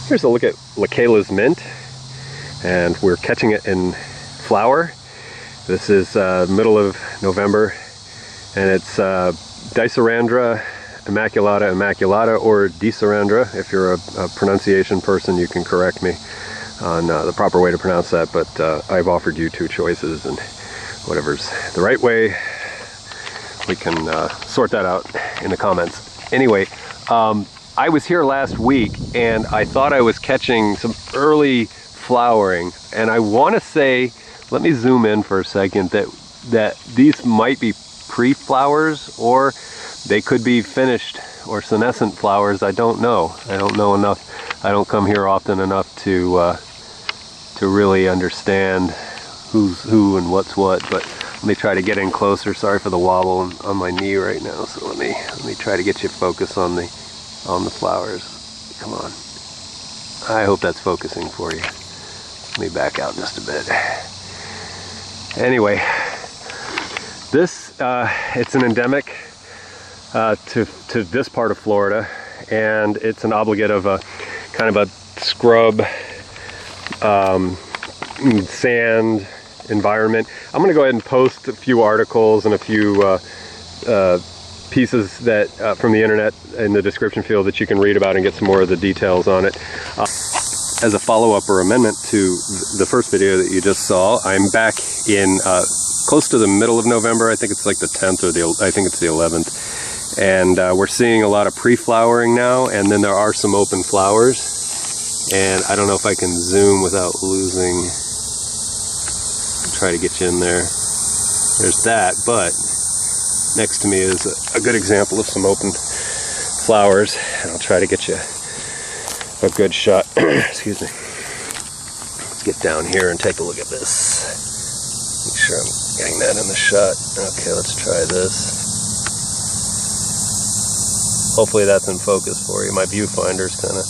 Here's a look at Lakela's mint, and we're catching it in flower. This is middle of November, and it's Dicerandra, immaculata, or Dicerandra. If you're a pronunciation person, you can correct me on the proper way to pronounce that, but I've offered you two choices, and whatever's the right way, we can sort that out in the comments. Anyway, I was here last week and I thought I was catching some early flowering, and I want to say, let me zoom in for a second, that these might be pre-flowers, or they could be finished or senescent flowers. I don't know. I don't know enough. I don't come here often enough to really understand who's who and what's what, but let me try to get in closer. Sorry for the wobble on my knee right now. So let me try to get you focus on the flowers. Come on. I hope that's focusing for you. Let me back out just a bit. Anyway, this it's an endemic to this part of Florida, and it's an obligate of a kind of a scrub sand environment. I'm going to go ahead and post a few articles and a few pieces that from the internet in the description field that you can read about and get some more of the details on it. As a follow-up or amendment to the first video that you just saw, I'm back in close to the middle of November. I think it's like the 10th or I think it's the 11th. And we're seeing a lot of pre-flowering now, and then there are some open flowers. And I don't know if I can zoom without losing. Try to get you in there. There's that, but next to me is a good example of some open flowers, and I'll try to get you a good shot. Excuse me. Let's get down here and take a look at this. Make sure I'm getting that in the shot. Okay, let's try this. Hopefully that's in focus for you. My viewfinder's kind of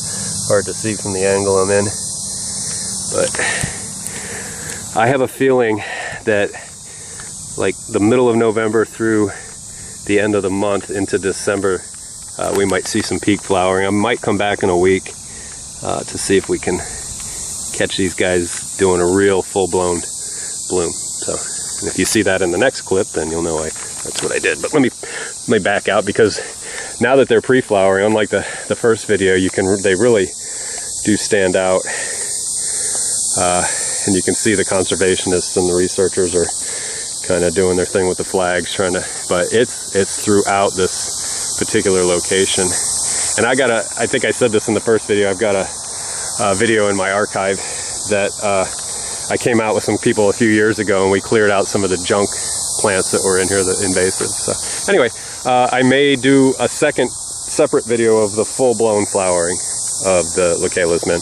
hard to see from the angle I'm in, but I have a feeling that like the middle of November through the end of the month into December, we might see some peak flowering. I might come back in a week to see if we can catch these guys doing a real full-blown bloom. So, and if you see that in the next clip, then you'll know that's what I did. But let me back out, because now that they're pre-flowering, unlike the first video, they really do stand out. And you can see the conservationists and the researchers are kind of doing their thing with the flags, but it's throughout this particular location. And I think I said this in the first video, I've got a video in my archive that I came out with some people a few years ago, and we cleared out some of the junk plants that were in here, the invasive. So anyway, I may do a separate video of the full-blown flowering of the Lakela's mint.